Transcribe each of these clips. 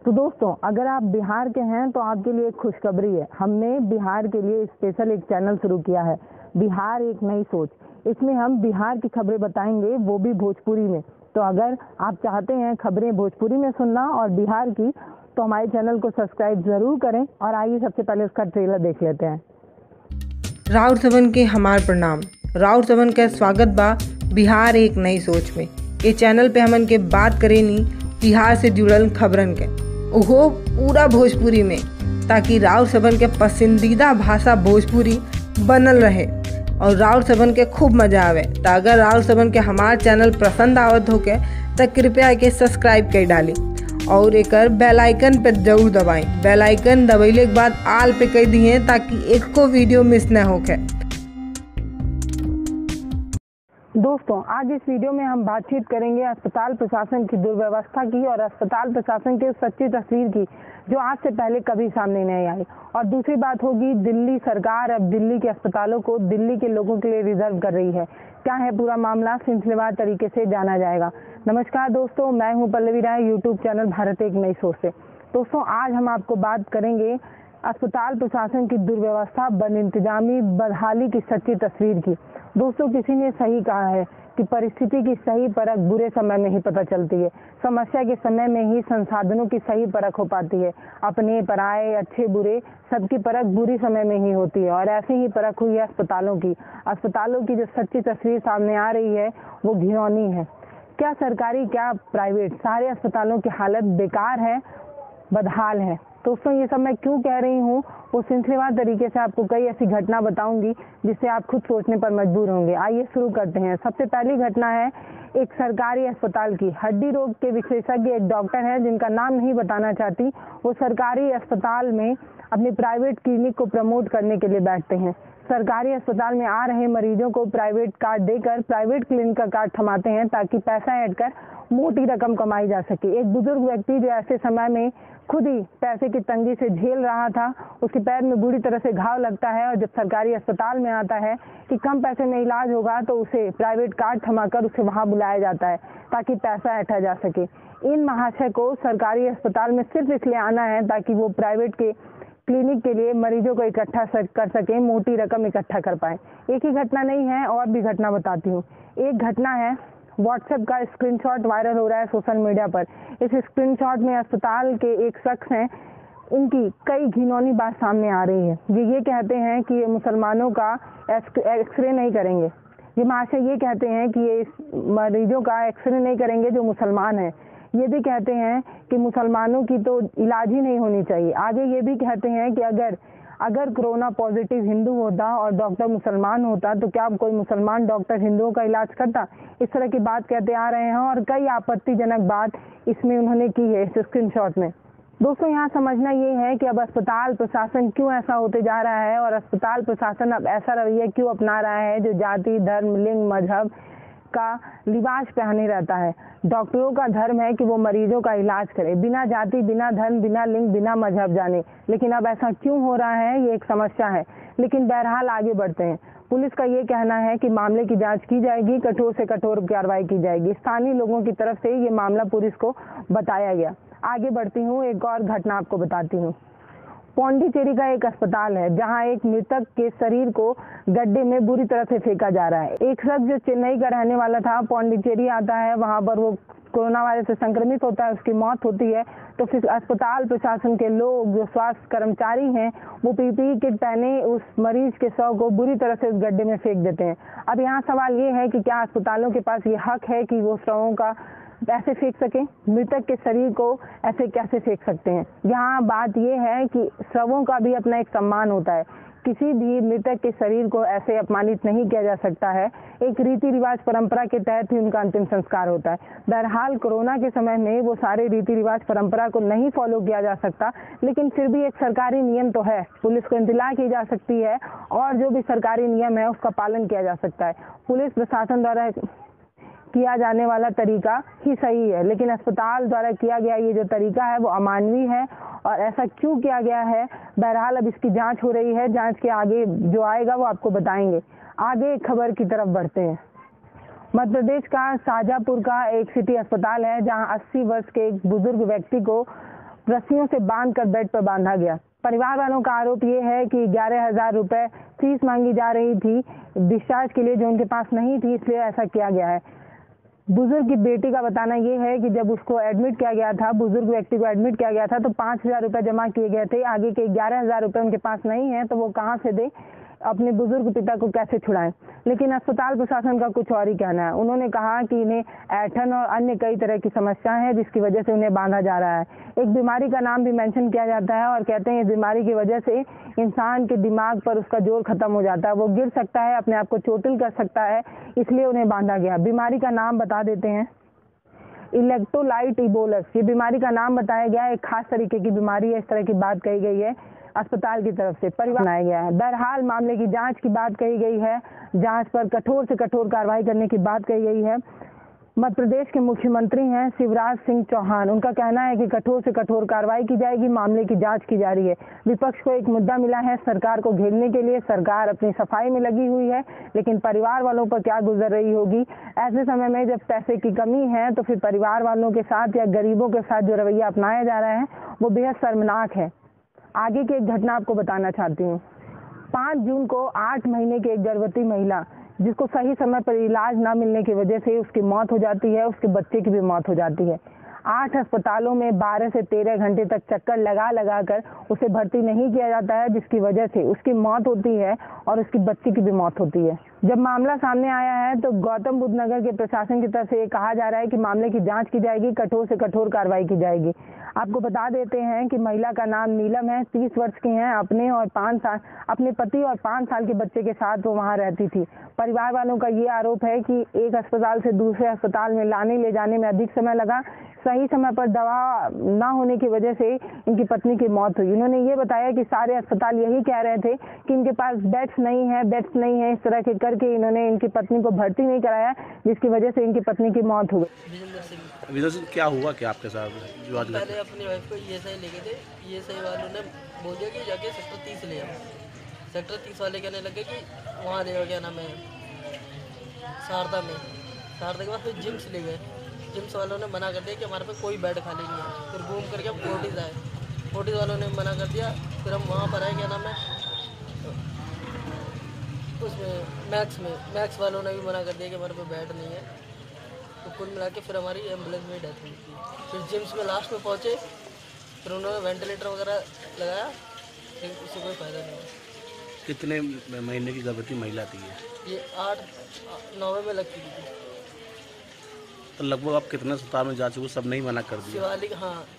तो दोस्तों, अगर आप बिहार के हैं तो आपके लिए एक खुशखबरी है। हमने बिहार के लिए स्पेशल एक चैनल शुरू किया है, बिहार एक नई सोच। इसमें हम बिहार की खबरें बताएंगे, वो भी भोजपुरी में। तो अगर आप चाहते हैं खबरें भोजपुरी में सुनना और बिहार की, तो हमारे चैनल को सब्सक्राइब जरूर करें। और आइए सबसे पहले उसका ट्रेलर देख लेते हैं। राउर सबन के हमार प्रणाम। राउर सबन का स्वागत बा बिहार एक नई सोच में। ये चैनल पे हमन के बात करेनी बिहार से जुड़ल खबरन के, ओहो पूरा भोजपुरी में, ताकि राउर सबन के पसंदीदा भाषा भोजपुरी बनल रहे और राउर सबन के खूब मजा आवे। तो अगर राउर सबन के हमार चैनल पसंद आवत होके तो कृपया के सब्सक्राइब कर डाली और एक बेल आइकन पे जरूर दबाएं। बेल आइकन दबैले के बाद आल पे कर दिए ताकि एक को वीडियो मिस न होके। दोस्तों, आज इस वीडियो में हम बातचीत करेंगे अस्पताल प्रशासन की दुर्व्यवस्था की और अस्पताल प्रशासन की उस सच्ची तस्वीर की जो आज से पहले कभी सामने नहीं आई। और दूसरी बात होगी, दिल्ली सरकार अब दिल्ली के अस्पतालों को दिल्ली के लोगों के लिए रिजर्व कर रही है। क्या है पूरा मामला, सिलसिलेवार तरीके से जाना जाएगा। नमस्कार दोस्तों, मैं हूं पल्लवी राय, यूट्यूब चैनल भारत एक नई सोच से। दोस्तों, आज हम आपको बात करेंगे अस्पताल प्रशासन की दुर्व्यवस्था, बदइंतजामी, बदहाली की सच्ची तस्वीर की। दोस्तों, किसी ने सही कहा है कि परिस्थिति की सही परख बुरे समय में ही पता चलती है। समस्या के समय में ही संसाधनों की सही परख हो पाती है। अपने पराये, अच्छे बुरे, सबकी परख बुरी समय में ही होती है। और ऐसे ही परख हुई है अस्पतालों की। अस्पतालों की जो सच्ची तस्वीर सामने आ रही है वो घिनौनी है। क्या सरकारी क्या प्राइवेट, सारे अस्पतालों की हालत बेकार है, बदहाल है। दोस्तों, ये सब मैं क्यों कह रही हूँ, वो सिलसिलेवार तरीके से आपको कई ऐसी घटना बताऊंगी जिससे आप खुद सोचने पर मजबूर होंगे। आइए शुरू करते हैं। सबसे पहली घटना है एक सरकारी अस्पताल की। हड्डी रोग के विशेषज्ञ एक डॉक्टर हैं जिनका नाम नहीं बताना चाहती। वो सरकारी अस्पताल में अपने प्राइवेट क्लिनिक को प्रमोट करने के लिए बैठते हैं। सरकारी अस्पताल में आ रहे मरीजों को प्राइवेट कार्ड देकर प्राइवेट क्लिनिक का कार्ड थमाते हैं ताकि पैसा ऐड कर मोटी रकम कमाई जा सके। एक बुजुर्ग व्यक्ति जो ऐसे समय में खुद ही पैसे की तंगी से झेल रहा था, उसके पैर में बुरी तरह से घाव लगता है और जब सरकारी अस्पताल में आता है कि कम पैसे में इलाज होगा तो उसे प्राइवेट कार्ड थमाकर उसे वहां बुलाया जाता है ताकि पैसा ऐंठा जा सके। इन महाशय को सरकारी अस्पताल में सिर्फ इसलिए आना है ताकि वो प्राइवेट के क्लिनिक के लिए मरीजों को इकट्ठा कर सके, मोटी रकम इकट्ठा कर पाए। एक ही घटना नहीं है, और भी घटना बताती हूँ। एक घटना है, व्हाट्सएप का स्क्रीनशॉट वायरल हो रहा है सोशल मीडिया पर। इस स्क्रीनशॉट में अस्पताल के एक शख्स हैं, उनकी कई घिनौनी बात सामने आ रही है। ये कहते हैं कि ये मुसलमानों का एक्सरे नहीं करेंगे। ये महाशय ये कहते हैं कि ये मरीजों का एक्सरे नहीं करेंगे जो मुसलमान हैं। ये भी कहते हैं कि मुसलमानों की तो इलाज ही नहीं होनी चाहिए। आगे ये भी कहते हैं कि अगर कोरोना पॉजिटिव हिंदू होता और डॉक्टर मुसलमान होता तो क्या कोई मुसलमान डॉक्टर हिंदुओं का इलाज करता। इस तरह की बात कहते आ रहे हैं और कई आपत्तिजनक बात इसमें उन्होंने की है इस स्क्रीनशॉट में। दोस्तों, यहाँ समझना ये है कि अब अस्पताल प्रशासन क्यों ऐसा होते जा रहा है और अस्पताल प्रशासन अब ऐसा रवैया क्यों अपना रहा है जो जाति, धर्म, लिंग, मजहब का लिबास पहने रहता है। डॉक्टरों का धर्म है कि वो मरीजों का इलाज करे, बिना जाति, बिना धर्म, बिना लिंग, बिना मजहब जाने। लेकिन अब ऐसा क्यों हो रहा है, ये एक समस्या है। लेकिन बहरहाल आगे बढ़ते हैं। पुलिस का ये कहना है कि मामले की जांच की जाएगी, कठोर से कठोर कार्रवाई की जाएगी। स्थानीय लोगों की तरफ से ये मामला पुलिस को बताया गया। आगे बढ़ती हूँ, एक और घटना आपको बताती हूँ। पौंडीचेरी का एक अस्पताल है जहां एक मृतक के शरीर को गड्ढे में बुरी तरह से फेंका जा रहा है। एक शख्स जो चेन्नई का रहने वाला था, पौंडीचेरी आता है, वहां पर वो कोरोना वायरस से संक्रमित होता है, उसकी मौत होती है। तो फिर अस्पताल प्रशासन के लोग, जो स्वास्थ्य कर्मचारी हैं, वो पीपीई किट पहने उस मरीज के शव को बुरी तरह से उस गड्ढे में फेंक देते हैं। अब यहाँ सवाल ये है कि क्या अस्पतालों के पास ये हक है कि वो शवों का ऐसे फेंक सके, मृतक के शरीर को ऐसे कैसे फेंक सकते हैं। यहाँ बात यह है कि शवों का भी अपना एक सम्मान होता है। किसी भी मृतक के शरीर को ऐसे अपमानित नहीं किया जा सकता है। एक रीति रिवाज परंपरा के तहत ही उनका अंतिम संस्कार होता है। बहरहाल कोरोना के समय में वो सारे रीति रिवाज परंपरा को नहीं फॉलो किया जा सकता, लेकिन फिर भी एक सरकारी नियम तो है, पुलिस को इत्तला की जा सकती है और जो भी सरकारी नियम है उसका पालन किया जा सकता है। पुलिस प्रशासन द्वारा किया जाने वाला तरीका ही सही है, लेकिन अस्पताल द्वारा किया गया ये जो तरीका है वो अमानवीय है। और ऐसा क्यों किया गया है, बहरहाल अब इसकी जांच हो रही है। जांच के आगे जो आएगा वो आपको बताएंगे। आगे खबर की तरफ बढ़ते हैं। मध्य प्रदेश का शाजापुर का एक सिटी अस्पताल है जहां 80 वर्ष के एक बुजुर्ग व्यक्ति को रस्सियों से बांधकर बेड पर बांधा गया। परिवार वालों का आरोप ये है कि 11,000 रुपए फीस मांगी जा रही थी डिस्चार्ज के लिए, जो उनके पास नहीं थी, इसलिए ऐसा किया गया है। बुजुर्ग की बेटी का बताना ये है कि जब उसको एडमिट किया गया था, बुजुर्ग व्यक्ति को एडमिट किया गया था, तो 5,000 रुपये जमा किए गए थे। आगे के 11,000 रुपये उनके पास नहीं है, तो वो कहाँ से दे, अपने बुजुर्ग पिता को कैसे छुड़ाएं। लेकिन अस्पताल प्रशासन का कुछ और ही कहना है। उन्होंने कहा कि इन्हें ऐंठन और अन्य कई तरह की समस्याएं हैं जिसकी वजह से उन्हें बांधा जा रहा है। एक बीमारी का नाम भी मेंशन किया जाता है और कहते हैं इस बीमारी की वजह से इंसान के दिमाग पर उसका जोर खत्म हो जाता है, वो गिर सकता है, अपने आप को चोटिल कर सकता है, इसलिए उन्हें बांधा गया। बीमारी का नाम बता देते हैं, इलेक्ट्रोलाइट इबोलस, ये बीमारी का नाम बताया गया है। एक खास तरीके की बीमारी है, इस तरह की बात कही गई है अस्पताल की तरफ से, परिवार बनाया गया है। बहरहाल मामले की जांच की बात कही गई है, जांच पर कठोर से कठोर कार्रवाई करने की बात कही गई है। मध्य प्रदेश के मुख्यमंत्री हैं शिवराज सिंह चौहान, उनका कहना है कि कठोर से कठोर कार्रवाई की जाएगी, मामले की जांच की जा रही है। विपक्ष को एक मुद्दा मिला है सरकार को घेरने के लिए, सरकार अपनी सफाई में लगी हुई है, लेकिन परिवार वालों पर क्या गुजर रही होगी। ऐसे समय में जब पैसे की कमी है तो फिर परिवार वालों के साथ या गरीबों के साथ जो रवैया अपनाया जा रहा है वो बेहद शर्मनाक है। आगे की एक घटना आपको बताना चाहती हूँ। 5 जून को 8 महीने की एक गर्भवती महिला, जिसको सही समय पर इलाज ना मिलने की वजह से उसकी मौत हो जाती है, उसके बच्चे की भी मौत हो जाती है। 8 अस्पतालों में 12 से 13 घंटे तक चक्कर लगा कर उसे भर्ती नहीं किया जाता है, जिसकी वजह से उसकी मौत होती है और उसकी बच्ची की भी मौत होती है। जब मामला सामने आया है तो गौतम बुद्ध नगर के प्रशासन की तरफ से ये कहा जा रहा है कि मामले की जांच की जाएगी, कठोर से कठोर कार्रवाई की जाएगी। आपको बता देते हैं कि महिला का नाम नीलम है, 30 वर्ष की हैं, अपने पति और 5 साल के बच्चे के साथ वो वहाँ रहती थी। परिवार वालों का ये आरोप है कि एक अस्पताल से दूसरे अस्पताल में लाने ले जाने में अधिक समय लगा, सही समय पर दवा ना होने की वजह से इनकी पत्नी की मौत हुई। उन्होंने ये बताया कि सारे अस्पताल यही कह रहे थे कि इनके पास बेड्स नहीं है, इस तरह के करके इन्होंने इनकी पत्नी को भर्ती नहीं कराया, जिसकी वजह से इनकी पत्नी की मौत हो गई। विजय सिंह, क्या हुआ क्या आपके साथ? जो आज पहले अपनी वाइफ को ESI लेके थे, ESI वालों ने बोल दिया कि जाके सेक्टर 30 ले आओ। सेक्टर 30 वाले कहने लगे कि वहाँ ले आओ, क्या नाम है, शारदा के बाद फिर जिम्स ले गए। जिम्स वालों ने मना कर दिया कि हमारे पे कोई बेड खाली नहीं है। फिर घूम करके हम फोर्टिस आए, फोर्टिस वालों ने मना कर दिया। फिर हम वहाँ पर आए, क्या नाम है, उसमें मैक्स वालों ने भी मना कर दिया कि हमारे पे बेड नहीं है। तो कुल मिला के फिर हमारी एम्बुलेंस में डेथ हुई थी। फिर जिम्स में लास्ट में पहुँचे, फिर उन्होंने वेंटिलेटर वगैरह लगाया, लेकिन उससे कोई फ़ायदा नहीं हुआ। कितने महीने की गर्भवती महिला थी ये 8-9 में लगती थी। तो लगभग आप कितने अस्पताल में जा चुके, सब नहीं मना कर दिया?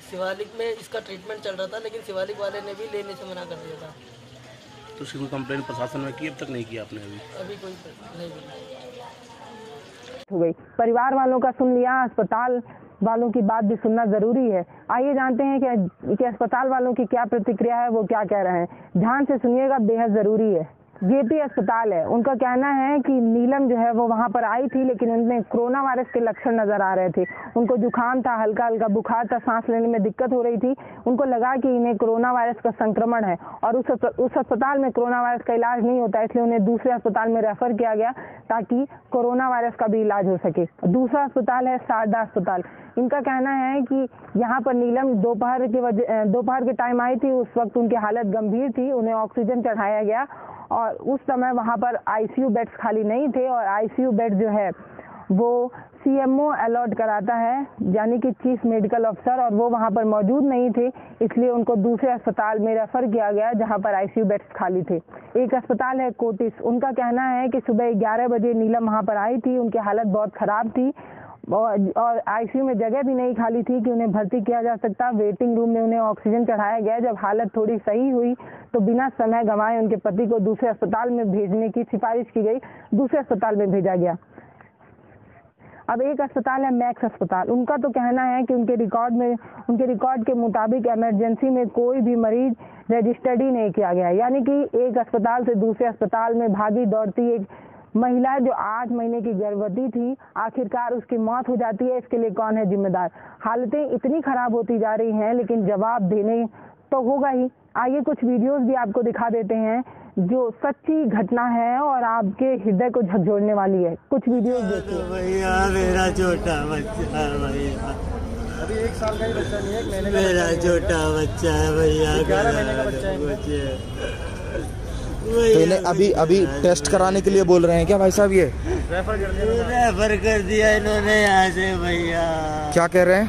शिवालिक में इसका ट्रीटमेंट चल रहा था, लेकिन शिवालिक वाले ने भी लेने से मना कर दिया था। तो उसकी कोई कंप्लेंट प्रशासन में की अब तक नहीं किया आपने? अभी कोई नहीं हो गई। परिवार वालों का सुन लिया, अस्पताल वालों की बात भी सुनना जरूरी है। आइए जानते हैं कि अस्पताल वालों की क्या प्रतिक्रिया है, वो क्या कह रहे हैं। ध्यान से सुनिएगा, बेहद जरूरी है। JP अस्पताल है, उनका कहना है कि नीलम जो है वो वहाँ पर आई थी, लेकिन उनमें कोरोना वायरस के लक्षण नजर आ रहे थे। उनको जुकाम था, हल्का हल्का बुखार था, सांस लेने में दिक्कत हो रही थी। उनको लगा कि इन्हें कोरोना वायरस का संक्रमण है और उस अस्पताल में कोरोना वायरस का इलाज नहीं होता, इसलिए उन्हें दूसरे अस्पताल में रेफर किया गया ताकि कोरोना वायरस का भी इलाज हो सके। दूसरा अस्पताल है शारदा अस्पताल। इनका कहना है कि यहाँ पर नीलम दोपहर के टाइम आई थी, उस वक्त उनकी हालत गंभीर थी, उन्हें ऑक्सीजन चढ़ाया गया और उस समय वहाँ पर ICU बेड्स खाली नहीं थे और ICU बेड जो है वो CMO अलॉट कराता है, यानी कि चीफ मेडिकल ऑफिसर, और वो वहाँ पर मौजूद नहीं थे, इसलिए उनको दूसरे अस्पताल में रेफर किया गया जहाँ पर ICU बेड्स खाली थे। एक अस्पताल है कोटिस, उनका कहना है कि सुबह 11 बजे नीलम वहाँ पर आई थी, उनकी हालत बहुत ख़राब थी और ICU में जगह भी नहीं खाली थी कि उन्हें भर्ती किया जा सकता। वेटिंग रूम में उन्हें ऑक्सीजन चढ़ाया गया। जब हालत थोड़ी सही हुई तो बिना समय गंवाए उनके पति को दूसरे अस्पताल में भेजने की सिफारिश की गई, दूसरे अस्पताल में भेजा गया। अब एक अस्पताल है मैक्स अस्पताल, उनका तो कहना है कि उनके रिकॉर्ड के मुताबिक इमरजेंसी में कोई भी मरीज रजिस्टर्ड ही नहीं किया गया, यानी कि एक अस्पताल से दूसरे अस्पताल में भागी दौड़ती एक महिला जो 8 महीने की गर्भवती थी, आखिरकार उसकी मौत हो जाती है। इसके लिए कौन है जिम्मेदार? हालतें इतनी खराब होती जा रही हैं, लेकिन जवाब देने तो होगा ही। आइए कुछ वीडियोस भी आपको दिखा देते हैं जो सच्ची घटना है और आपके हृदय को झकझोरने वाली है। कुछ वीडियोस देखिए। भैया मेरा छोटा बच्चा भैया अभी 1 साल का ही बच्चा नहीं है, 1 महीने का मेरा छोटा बच्चा है भैया, 11 महीने का बच्चा है। तो इन्हें अभी टेस्ट कराने के लिए बोल रहे हैं क्या भाई साहब? ये रेफर कर दिया इन्होंने यहाँ से भैया। क्या कह रहे हैं?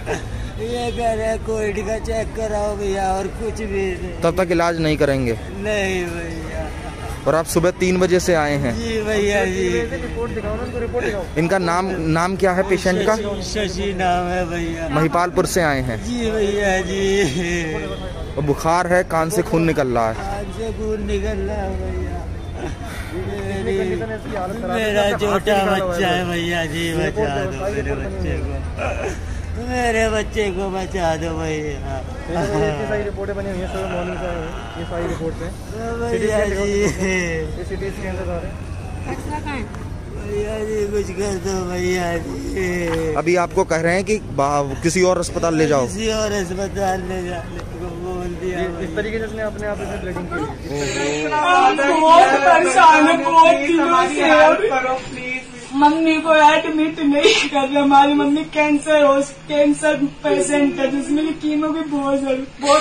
ये कह रहे हैं कोविड का चेक कराओ भैया, और कुछ भी नहीं। तब तक इलाज नहीं करेंगे? नहीं भैया। और आप सुबह 3 बजे से आए हैं? जी भैया जी। रिपोर्ट दिखाओ ना, उनको रिपोर्ट दिखाओ। इनका नाम क्या है पेशेंट का? शशि नाम है भैया। महिपालपुर से आए हैं? जी भैया जी। और बुखार है, कान से खून निकल रहा है? कान से खून निकल रहा है भैया। मेरा छोटा बच्चा है भैया जी, बचा दो मेरे बच्चे को, मेरे बच्चे को बचा दो भैया। ये सारी रिपोर्टें बनी हुई हैं, सुबह मॉर्निंग से ये सारी रिपोर्ट है भैया जी। ये सिटी स्कैन से सारे भैया जी कुछ कर दो भैया जी। अभी आपको कह रहे हैं कि किसी और अस्पताल ले जाओ? किसी और अस्पताल ले जाने को बोल दिया। इस तरीके से उसने अपने आप से ब्लीडिंग की। बहुत परेशान है, बहुत दिनों से। मम्मी को एडमिट नहीं कर रहे, हमारी मम्मी कैंसर पेशेंट है, जिसमें कि कीमो की बहुत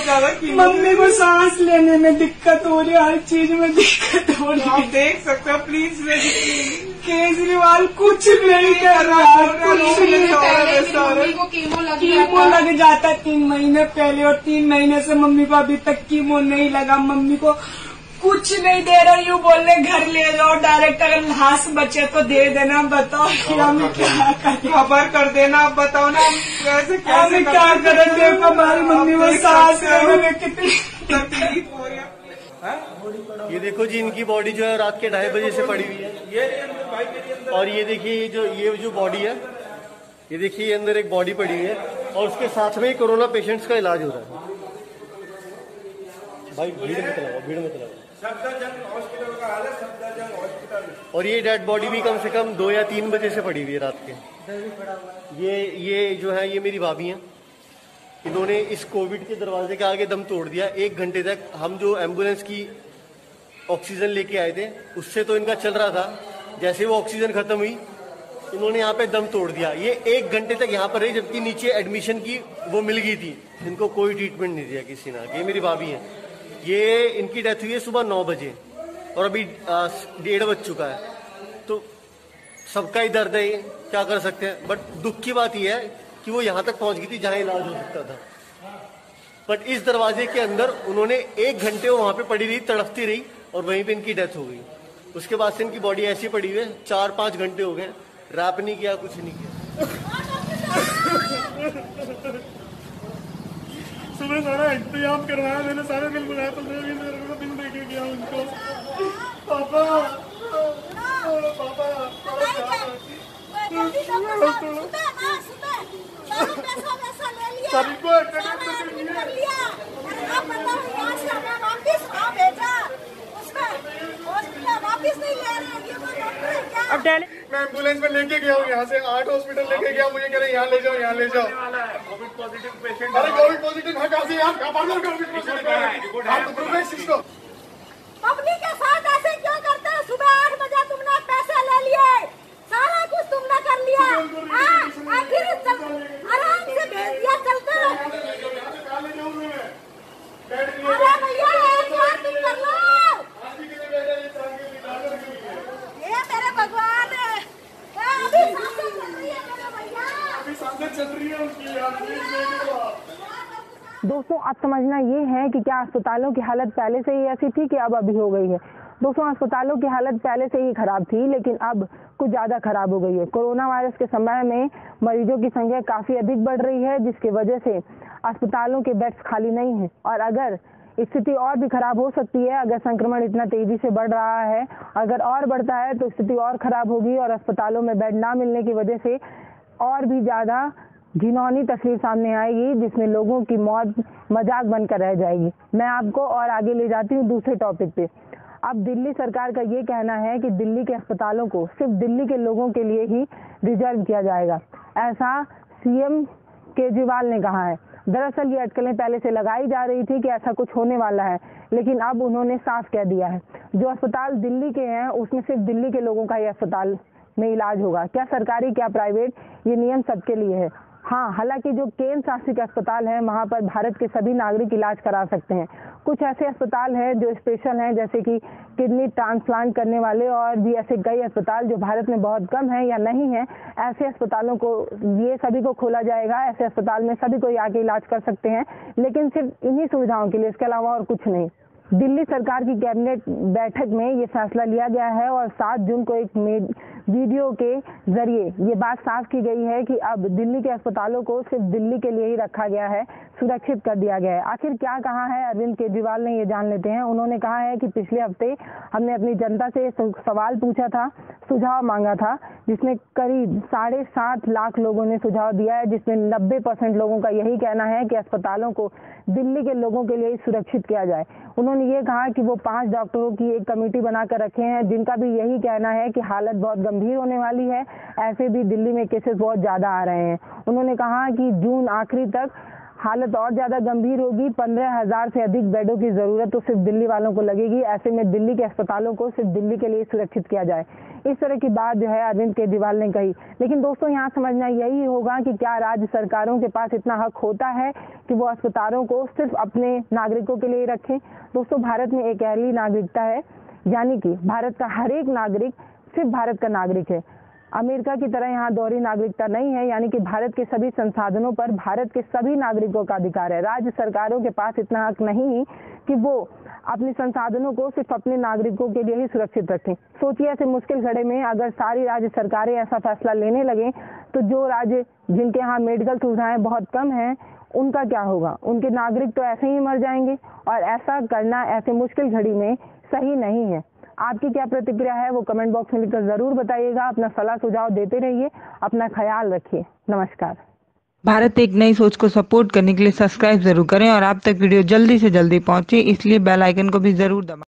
ज्यादा मम्मी को सांस लेने में दिक्कत हो रही है, हर चीज में दिक्कत हो रही है। आप देख सकते हो प्लीज। केजरीवाल कुछ नहीं कर रहा है, कुछ नहीं कर रहा। कीमो लग जाता 3 महीने पहले, और 3 महीने से मम्मी को अभी तक कीमो नहीं लगा। मम्मी को कुछ नहीं दे रहा, यूँ बोल रहे घर ले जाओ डायरेक्ट, अगर लाश बचे तो दे देना। बताओ कि हमें क्या करें? खबर कर देना, आप बताओ ना कैसे हमें क्या करें? देखो हमारी मम्मी वो सांस लेने में कितनी तकलीफ हो रही है। ये देखो जी, इनकी बॉडी जो है रात के 2:30 बजे से पड़ी हुई है। और ये देखिए ये जो बॉडी है, ये देखिए ये अंदर एक बॉडी पड़ी हुई है, और उसके साथ में ही कोरोना पेशेंट्स का इलाज हो रहा है। भाई भीड़ में लगाओ, भीड़ में लगाओ। हॉस्पिटल का हाल है, सफदरजंग हॉस्पिटल। और ये डेड बॉडी भी कम से कम 2 या 3 बजे से पड़ी हुई है रात के। ये जो है ये मेरी भाभी हैं, इन्होंने इस कोविड के दरवाजे के आगे दम तोड़ दिया। 1 घंटे तक हम जो एम्बुलेंस की ऑक्सीजन लेके आए थे उससे तो इनका चल रहा था, जैसे वो ऑक्सीजन खत्म हुई इन्होंने यहाँ पे दम तोड़ दिया। ये 1 घंटे तक यहाँ पर रही, जबकि नीचे एडमिशन की वो मिल गई थी, इनको कोई ट्रीटमेंट नहीं दिया किसी ने। ये मेरी भाभी है, ये इनकी डेथ हुई है सुबह 9 बजे, और अभी 1:30 बज चुका है। तो सबका ही दर्द है, ये क्या कर सकते हैं। बट दुख की बात यह है कि वो यहाँ तक पहुंच गई थी जहां इलाज हो सकता था, बट इस दरवाजे के अंदर उन्होंने 1 घंटे वहां पे पड़ी रही, तड़पती रही, और वहीं पे इनकी डेथ हो गई। उसके बाद से इनकी बॉडी ऐसी पड़ी हुई है, 4-5 घंटे हो गए, रैप नहीं किया, कुछ नहीं किया। सुबह सारा इंतजाम करवाया मैंने, सारे बिल बुलाया, तो मैं भी मेरे को बिल देके गया उनको। पापा सभी को अब मैं एम्बुलेंस में लेके गया हूँ, यहाँ से 8 हॉस्पिटल लेके गया, मुझे कह रहे यहाँ ले जाओ, यहाँ ले जाओ। Covid positive patient. अरे कोविड पॉजिटिव है, कहाँ से यार? कोविड पॉजिटिव पब्लिक के साथ ऐसे क्यों करते हैं? सुबह 8 बजे तुमने पैसे ले लिए, सारा कुछ तुमने कर लिया, आखिर आराम से भेज दिया, चलते रहो। अरे भैया एक बार तुम कर लो, ये मेरे भगवान है। अभी सांसें चल रही है मेरे भैया, अभी सांसें चल रही है उनकी। दोस्तों अब समझना ये है कि क्या अस्पतालों की हालत पहले से ही ऐसी थी कि अब अभी हो गई है। दोस्तों अस्पतालों की हालत पहले से ही खराब थी, लेकिन अब कुछ ज़्यादा खराब हो गई है। कोरोना वायरस के समय में मरीजों की संख्या काफ़ी अधिक बढ़ रही है, जिसकी वजह से अस्पतालों के बेड्स खाली नहीं हैं, और अगर स्थिति और भी खराब हो सकती है। अगर संक्रमण इतना तेजी से बढ़ रहा है, अगर और बढ़ता है तो स्थिति और खराब होगी, और अस्पतालों में बेड ना मिलने की वजह से और भी ज़्यादा घिनौनी तस्वीर सामने आएगी, जिसमें लोगों की मौत मजाक बनकर रह जाएगी। मैं आपको और आगे ले जाती हूँ दूसरे टॉपिक पे। अब दिल्ली सरकार का ये कहना है कि दिल्ली के अस्पतालों को सिर्फ दिल्ली के लोगों के लिए ही रिजर्व किया जाएगा, ऐसा सीएम केजरीवाल ने कहा है। दरअसल ये अटकलें पहले से लगाई जा रही थी कि ऐसा कुछ होने वाला है, लेकिन अब उन्होंने साफ कह दिया है जो अस्पताल दिल्ली के हैं उसमें सिर्फ दिल्ली के लोगों का ही अस्पताल में इलाज होगा। क्या सरकारी क्या प्राइवेट, ये नियम सबके लिए है। हाँ, हालांकि जो केंद्र शासित अस्पताल है वहाँ पर भारत के सभी नागरिक इलाज करा सकते हैं। कुछ ऐसे अस्पताल हैं जो स्पेशल हैं, जैसे कि किडनी ट्रांसप्लांट करने वाले, और भी ऐसे कई अस्पताल जो भारत में बहुत कम हैं या नहीं हैं। ऐसे अस्पतालों को ये सभी को खोला जाएगा। ऐसे अस्पताल में सभी कोई आके इलाज कर सकते हैं, लेकिन सिर्फ इन्हीं सुविधाओं के लिए, इसके अलावा और कुछ नहीं। दिल्ली सरकार की कैबिनेट बैठक में ये फैसला लिया गया है और 7 जून को एक वीडियो के जरिए ये बात साफ की गई है कि अब दिल्ली के अस्पतालों को सिर्फ दिल्ली के लिए ही रखा गया है, सुरक्षित कर दिया गया है। आखिर क्या कहा है अरविंद केजरीवाल ने, ये जान लेते हैं। उन्होंने कहा है कि पिछले हफ्ते हमने अपनी जनता से सवाल पूछा था, सुझाव मांगा था, जिसमें करीब 7.5 लाख लोगों ने सुझाव दिया है, जिसमें 90% लोगों का यही कहना है कि अस्पतालों को दिल्ली के लोगों के लिए सुरक्षित किया जाए। उन्होंने ये कहा कि वो 5 डॉक्टरों की एक कमेटी बनाकर रखे हैं, जिनका भी यही कहना है कि हालत बहुत गंभीर होने वाली है। ऐसे भी दिल्ली में केसेस बहुत ज़्यादा आ रहे हैं। उन्होंने कहा कि जून आखिरी तक हालत और ज़्यादा गंभीर होगी। 15,000 से अधिक बेडों की ज़रूरत तो सिर्फ दिल्ली वालों को लगेगी। ऐसे में दिल्ली के अस्पतालों को सिर्फ दिल्ली के लिए सुरक्षित किया जाए, इस तरह की बात जो है अरविंद केजरीवाल ने कही। लेकिन दोस्तों, यहाँ समझना यही होगा कि क्या राज्य सरकारों के पास इतना हक होता है कि वो अस्पतालों को सिर्फ अपने नागरिकों के लिए रखें। दोस्तों, भारत में एक एहली नागरिकता है, यानी कि भारत का हर एक नागरिक सिर्फ भारत का नागरिक है। अमेरिका की तरह यहाँ दोहरी नागरिकता नहीं है, यानी कि भारत के सभी संसाधनों पर भारत के सभी नागरिकों का अधिकार है। राज्य सरकारों के पास इतना हक नहीं कि वो अपने संसाधनों को सिर्फ अपने नागरिकों के लिए ही सुरक्षित रखें। सोचिए, ऐसे मुश्किल घड़े में अगर सारी राज्य सरकारें ऐसा फैसला लेने लगें तो जो राज्य जिनके यहाँ मेडिकल सुविधाएं बहुत कम हैं, उनका क्या होगा? उनके नागरिक तो ऐसे ही मर जाएंगे, और ऐसा करना ऐसे मुश्किल घड़ी में सही नहीं है। आपकी क्या प्रतिक्रिया है वो कमेंट बॉक्स में लिखकर जरूर बताइएगा। अपना सलाह सुझाव देते रहिए, अपना ख्याल रखिए। नमस्कार। भारत एक नई सोच को सपोर्ट करने के लिए सब्सक्राइब जरूर करें और आप तक वीडियो जल्दी से जल्दी पहुंचे, इसलिए बेल आइकन को भी जरूर दबाएं।